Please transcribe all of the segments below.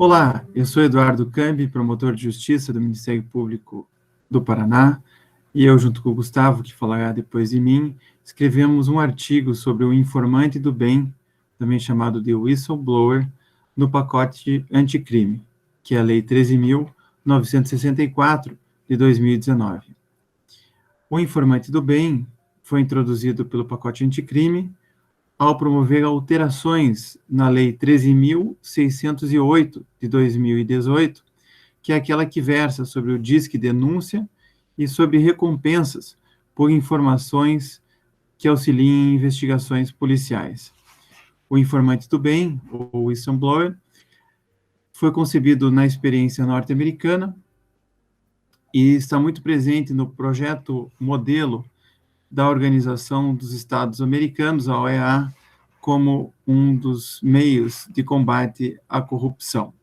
Olá, eu sou Eduardo Cambi, promotor de justiça do Ministério Público do Paraná, e eu, junto com o Gustavo, que falará depois de mim, escrevemos um artigo sobre o informante do bem, também chamado de whistleblower, no pacote anticrime, que é a Lei 13.964, de 2019. O informante do bem foi introduzido pelo pacote anticrime ao promover alterações na Lei 13.608, de 2018, que é aquela que versa sobre o Disque Denúncia e sobre recompensas por informações que auxiliem em investigações policiais. O informante do bem, ou whistleblower, foi concebido na experiência norte-americana e está muito presente no projeto modelo da Organização dos Estados Americanos, a OEA, como um dos meios de combate à corrupção.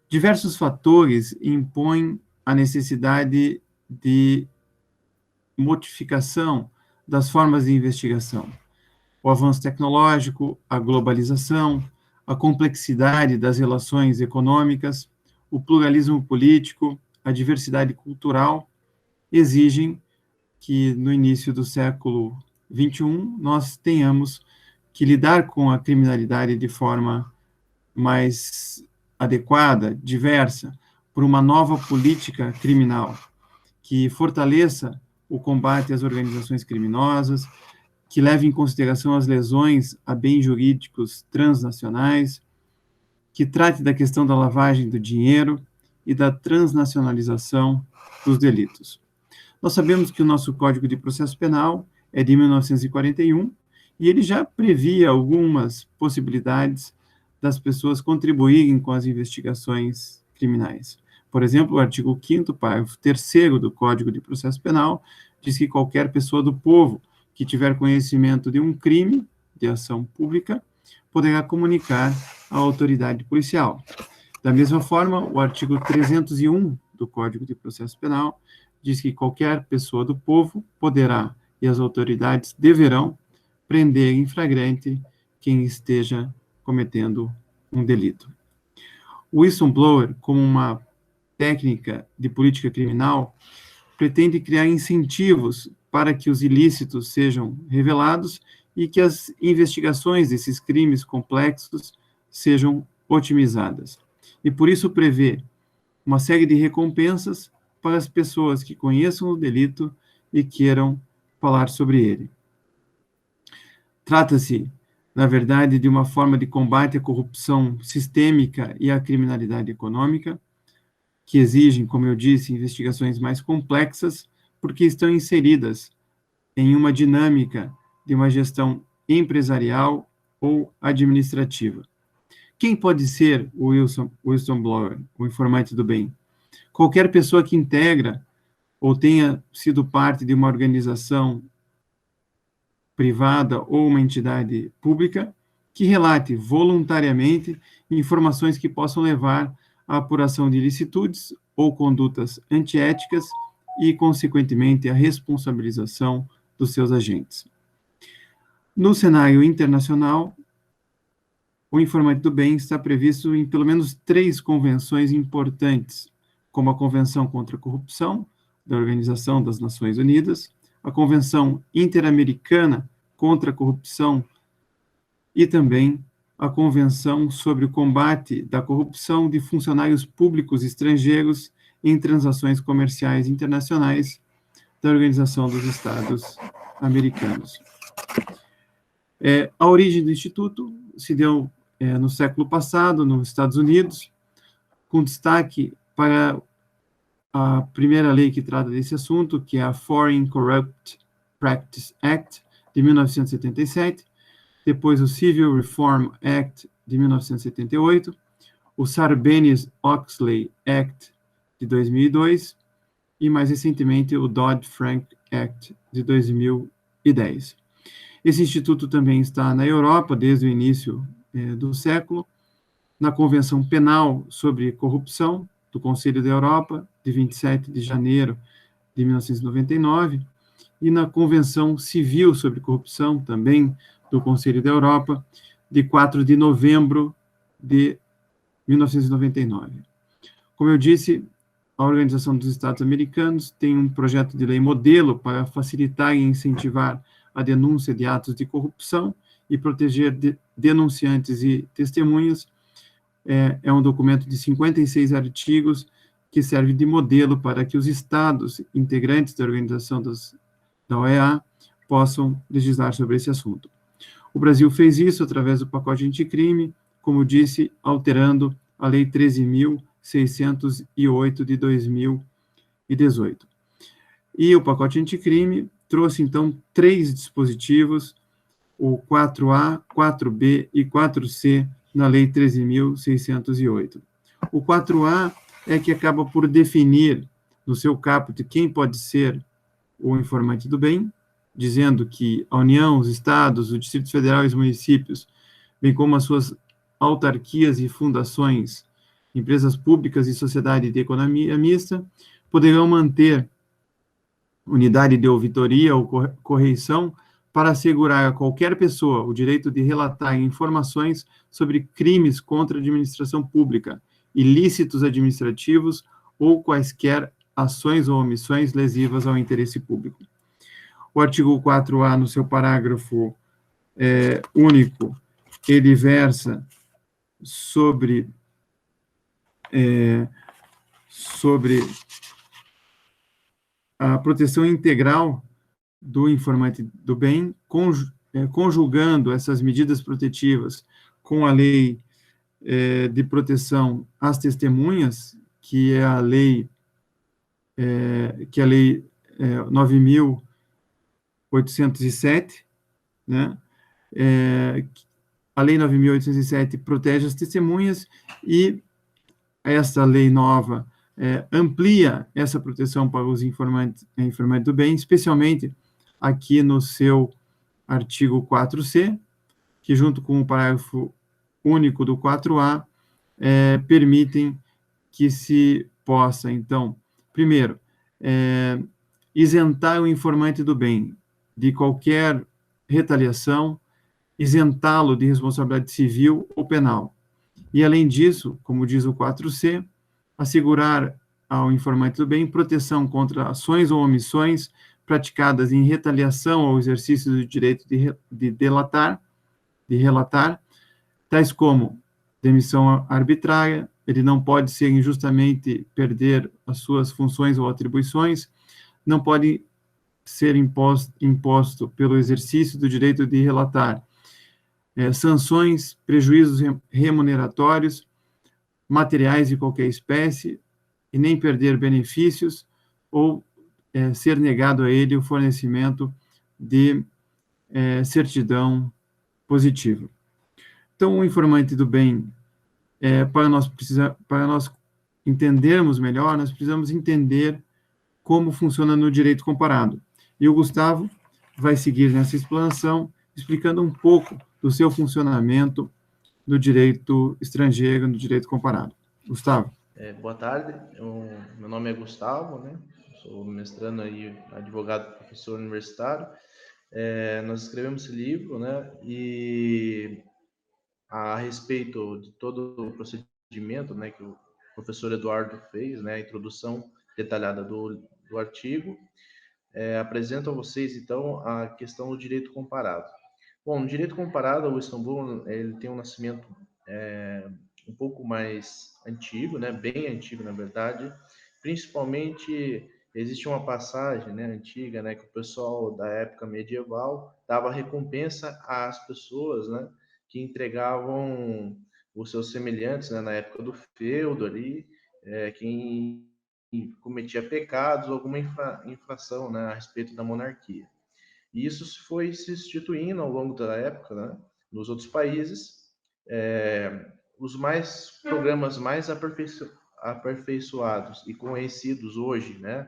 Diversos fatores impõem a necessidade de modificação das formas de investigação. O avanço tecnológico, a globalização, a complexidade das relações econômicas, o pluralismo político, a diversidade cultural exigem que no início do século XXI nós tenhamos que lidar com a criminalidade de forma mais adequada, diversa, por uma nova política criminal que fortaleça o combate às organizações criminosas, que leve em consideração as lesões a bens jurídicos transnacionais, que trate da questão da lavagem do dinheiro e da transnacionalização dos delitos. Nós sabemos que o nosso Código de Processo Penal é de 1941 e ele já previa algumas possibilidades das pessoas contribuírem com as investigações criminais. Por exemplo, o artigo 5º, parágrafo 3º do Código de Processo Penal diz que qualquer pessoa do povo que tiver conhecimento de um crime de ação pública poderá comunicar à autoridade policial. Da mesma forma, o artigo 301 do Código de Processo Penal diz que qualquer pessoa do povo poderá, e as autoridades deverão, prender em flagrante quem esteja cometendo um delito. O whistleblower, como uma técnica de política criminal, pretende criar incentivos para que os ilícitos sejam revelados e que as investigações desses crimes complexos sejam otimizadas. E por isso prevê uma série de recompensas para as pessoas que conheçam o delito e queiram falar sobre ele. Trata-se, na verdade, de uma forma de combate à corrupção sistêmica e à criminalidade econômica, que exigem, como eu disse, investigações mais complexas, porque estão inseridas em uma dinâmica de uma gestão empresarial ou administrativa. Quem pode ser o whistleblower, o informante do bem? Qualquer pessoa que integra ou tenha sido parte de uma organização privada ou uma entidade pública que relate voluntariamente informações que possam levar à apuração de ilicitudes ou condutas antiéticas e, consequentemente, à responsabilização dos seus agentes. No cenário internacional, o informante do bem está previsto em pelo menos 3 convenções importantes, como a Convenção contra a Corrupção, da Organização das Nações Unidas, a Convenção Interamericana contra a Corrupção e também a Convenção sobre o Combate da Corrupção de Funcionários Públicos Estrangeiros em Transações Comerciais Internacionais da Organização dos Estados Americanos. A origem do Instituto se deu no século passado, nos Estados Unidos, com destaque para a primeira lei que trata desse assunto, que é a Foreign Corrupt Practice Act, de 1977, depois o Civil Reform Act, de 1978, o Sarbanes-Oxley Act, de 2002, e, mais recentemente, o Dodd-Frank Act, de 2010. Esse instituto também está na Europa, desde o início do século, na Convenção Penal sobre Corrupção, do Conselho da Europa, de 27 de janeiro de 1999, e na Convenção Civil sobre Corrupção, também do Conselho da Europa, de 4 de novembro de 1999. Como eu disse, a Organização dos Estados Americanos tem um projeto de lei modelo para facilitar e incentivar a denúncia de atos de corrupção e proteger denunciantes e testemunhas. É um documento de 56 artigos que serve de modelo para que os estados integrantes da organização da OEA possam legislar sobre esse assunto. O Brasil fez isso através do pacote anticrime, como disse, alterando a Lei 13.608 de 2018. E o pacote anticrime trouxe, então, 3 dispositivos, o 4A, 4B e 4C, na Lei 13.608. O 4A é que acaba por definir, no seu caput, quem pode ser o informante do bem, dizendo que a União, os estados, o Distrito Federal e os municípios, bem como as suas autarquias e fundações, empresas públicas e sociedade de economia mista, poderão manter unidade de ouvidoria ou correição para assegurar a qualquer pessoa o direito de relatar informações sobre crimes contra a administração pública, ilícitos administrativos ou quaisquer ações ou omissões lesivas ao interesse público. O artigo 4A, no seu parágrafo único, ele versa sobre a proteção integral do informante do bem, conjugando essas medidas protetivas com a lei de proteção às testemunhas, que é a lei 9.807, né? A lei 9.807 protege as testemunhas e essa lei nova amplia essa proteção para os informantes do bem, especialmente aqui no seu artigo 4C, que junto com o parágrafo único do 4A, permitem que se possa, então, primeiro, isentar o informante do bem de qualquer retaliação, isentá-lo de responsabilidade civil ou penal. E, além disso, como diz o 4C, assegurar ao informante do bem proteção contra ações ou omissões praticadas em retaliação ao exercício do direito de relatar, tais como demissão arbitrária, ele não pode ser injustamente perder as suas funções ou atribuições, não pode ser imposto pelo exercício do direito de relatar sanções, prejuízos remuneratórios, materiais de qualquer espécie, e nem perder benefícios ou ser negado a ele o fornecimento de certidão positiva. Então, o informante do bem, para nós entendermos melhor, nós precisamos entender como funciona no direito comparado. E o Gustavo vai seguir nessa explanação, explicando um pouco do seu funcionamento no direito estrangeiro, no direito comparado. Gustavo. Boa tarde, meu nome é Gustavo, né? Sou mestrando aí, advogado, professor universitário. Nós escrevemos esse livro, né? E a respeito de todo o procedimento, né, que o professor Eduardo fez, né, a introdução detalhada do artigo, apresento a vocês, então, a questão do direito comparado. Bom, no direito comparado, o Istambul, ele tem um nascimento um pouco mais antigo, né, bem antigo, na verdade. Principalmente, existe uma passagem, né, antiga, né, que o pessoal da época medieval dava recompensa às pessoas, né, que entregavam os seus semelhantes, né, na época do feudo ali, quem cometia pecados ou alguma infração, né, a respeito da monarquia. E isso foi se instituindo ao longo da época, né, nos outros países. Os programas mais aperfeiçoados e conhecidos hoje, né,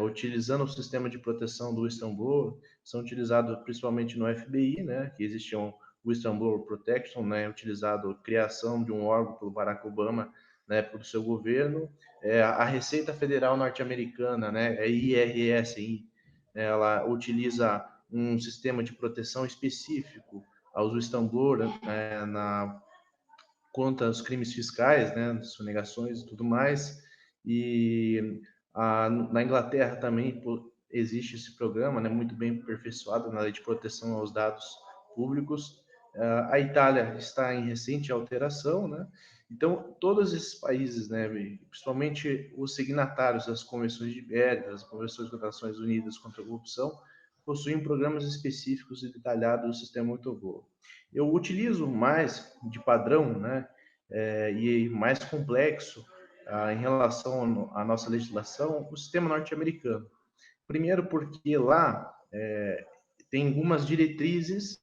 utilizando o sistema de proteção do Istanbul, são utilizados principalmente no FBI, né, que existiam o Istanbul Protection, né, utilizado a criação de um órgão pelo Barack Obama na época do seu governo. A Receita Federal Norte-Americana, né, a IRS, ela utiliza um sistema de proteção específico aos Istanbul, contra os crimes fiscais, né, sonegações e tudo mais. E na Inglaterra também existe esse programa, né, muito bem aperfeiçoado na lei de proteção aos dados públicos. A Itália está em recente alteração, né? Então, todos esses países, né, principalmente os signatários das convenções de Berna, das convenções das Nações Unidas contra a corrupção, possuem programas específicos e detalhados do sistema Autogol. Eu utilizo mais de padrão, né, e mais complexo em relação à nossa legislação, o sistema norte-americano. Primeiro porque lá tem algumas diretrizes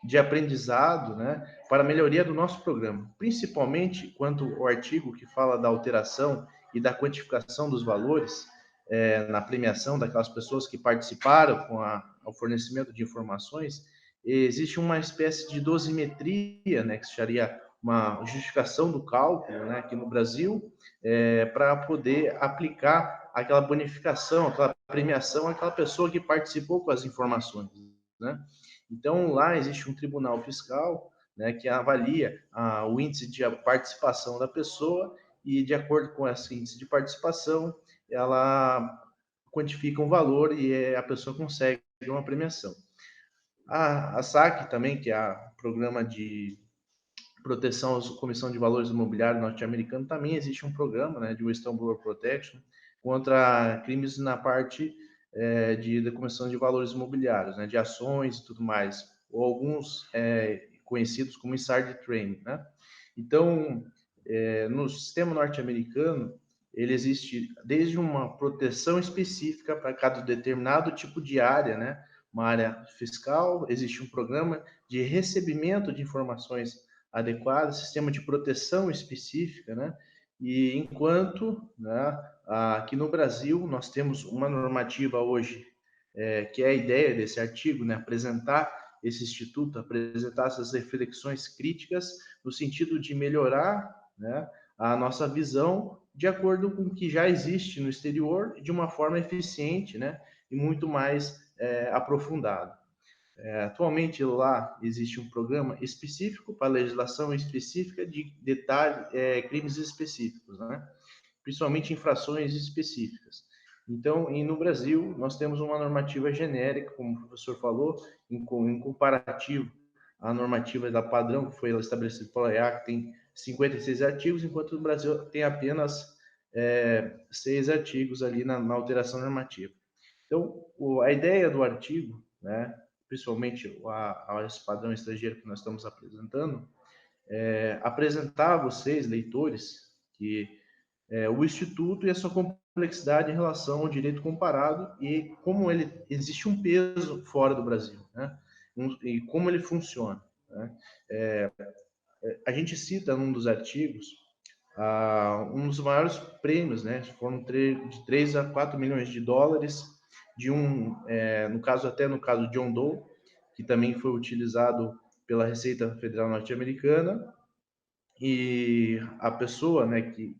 de aprendizado, né, para a melhoria do nosso programa, principalmente quanto ao artigo que fala da alteração e da quantificação dos valores na premiação daquelas pessoas que participaram com o fornecimento de informações. Existe uma espécie de dosimetria, né, que seria uma justificação do cálculo, né, aqui no Brasil, para poder aplicar aquela bonificação, aquela premiação àquela pessoa que participou com as informações, né? Então, lá existe um tribunal fiscal, né, que avalia o índice de participação da pessoa e, de acordo com esse índice de participação, ela quantifica um valor e a pessoa consegue uma premiação. A SAC também, que é o programa de proteção à Comissão de Valores Imobiliários norte-americano, também existe um programa, né, de Whistleblower Protection contra crimes na parte da Comissão de Valores Imobiliários, né, de ações e tudo mais, ou alguns conhecidos como insider trading, né? Então, no sistema norte-americano, ele existe desde uma proteção específica para cada determinado tipo de área, né? Uma área fiscal, existe um programa de recebimento de informações adequadas, sistema de proteção específica, né? E enquanto, né, aqui no Brasil nós temos uma normativa hoje, que é a ideia desse artigo, né, apresentar esse instituto, apresentar essas reflexões críticas no sentido de melhorar, né, a nossa visão de acordo com o que já existe no exterior de uma forma eficiente, né, e muito mais aprofundada. Atualmente lá existe um programa específico para legislação específica de detalhe, crimes específicos, né? Principalmente infrações específicas. Então, e no Brasil, nós temos uma normativa genérica, como o professor falou, em comparativo à normativa da padrão, que foi estabelecida pela IAC, tem 56 artigos, enquanto no Brasil tem apenas 6 artigos ali na alteração normativa. Então, a ideia do artigo, né, principalmente esse padrão estrangeiro que nós estamos apresentando, apresentar a vocês, leitores, que o Instituto e a sua complexidade em relação ao direito comparado e como ele existe um peso fora do Brasil, né? E como ele funciona, né? A gente cita num dos artigos um dos maiores prêmios, né? Foram de 3 a 4 milhões de dólares de no caso de John Doe, que também foi utilizado pela Receita Federal norte-americana, e a pessoa, né, que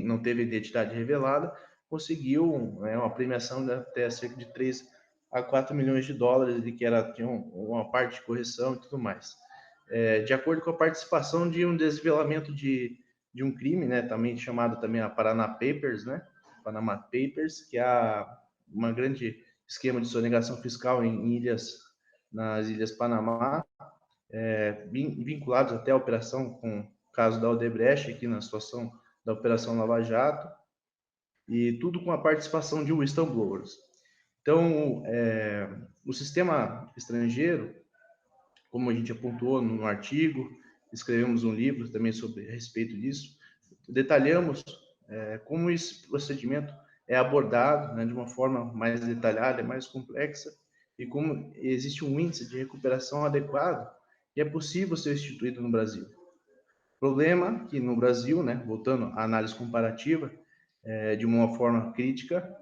não teve identidade revelada, conseguiu, né, uma premiação de até cerca de 3 a 4 milhões de dólares, de que tinha uma parte de correção e tudo mais. De acordo com a participação de um desvelamento de um crime, né, também chamado também a Panama Papers, né, Panama Papers, que é uma grande esquema de sonegação fiscal nas Ilhas Panamá, vinculados até à operação com o caso da Odebrecht, aqui na situação da Operação Lava Jato, e tudo com a participação de whistleblowers. Então, o sistema estrangeiro, como a gente apontou no artigo, escrevemos um livro também a respeito disso, detalhamos como esse procedimento é abordado, né, de uma forma mais detalhada, mais complexa, e como existe um índice de recuperação adequado e é possível ser instituído no Brasil. Problema que no Brasil, né, voltando à análise comparativa, de uma forma crítica,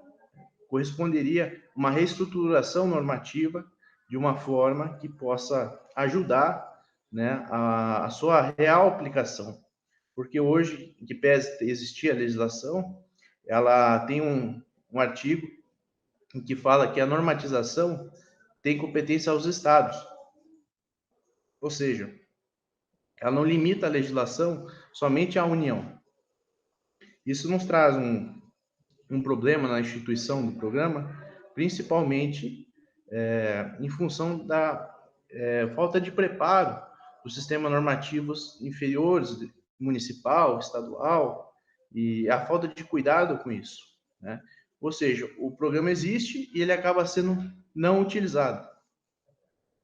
corresponderia uma reestruturação normativa de uma forma que possa ajudar, né, a sua real aplicação. Porque hoje, que pese existir a legislação, ela tem um artigo em que fala que a normatização tem competência aos estados. Ou seja, ela não limita a legislação somente à União. Isso nos traz um problema na instituição do programa, principalmente em função da falta de preparo dos sistemas normativos inferiores, municipal, estadual, e a falta de cuidado com isso, né? Ou seja, o programa existe e ele acaba sendo não utilizado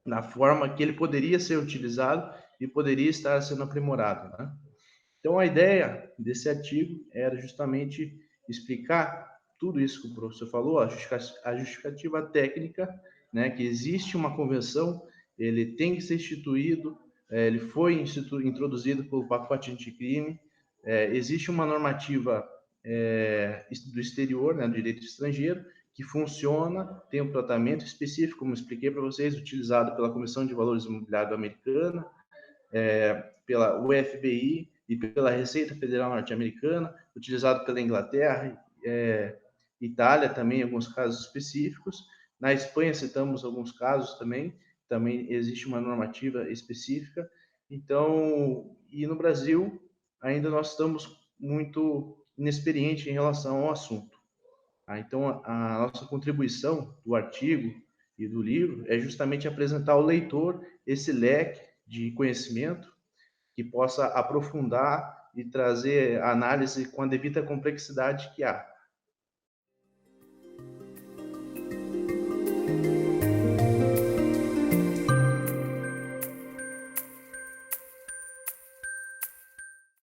na forma que ele poderia ser utilizado e poderia estar sendo aprimorado, né? Então, a ideia desse artigo era justamente explicar tudo isso que o professor falou, a justificativa técnica, né, que existe uma convenção, ele tem que ser instituído, ele foi introduzido pelo pacote anticrime, existe uma normativa do exterior, né, do direito estrangeiro, que funciona, tem um tratamento específico, como expliquei para vocês, utilizado pela Comissão de Valores Imobiliários Americana, pela UFBI e pela Receita Federal Norte-Americana, utilizado pela Inglaterra, Itália também, em alguns casos específicos. Na Espanha, citamos alguns casos também existe uma normativa específica. Então, e no Brasil, ainda nós estamos muito inexperientes em relação ao assunto. Então, a nossa contribuição do artigo e do livro é justamente apresentar ao leitor esse leque de conhecimento que possa aprofundar e trazer análise com a devida complexidade que há.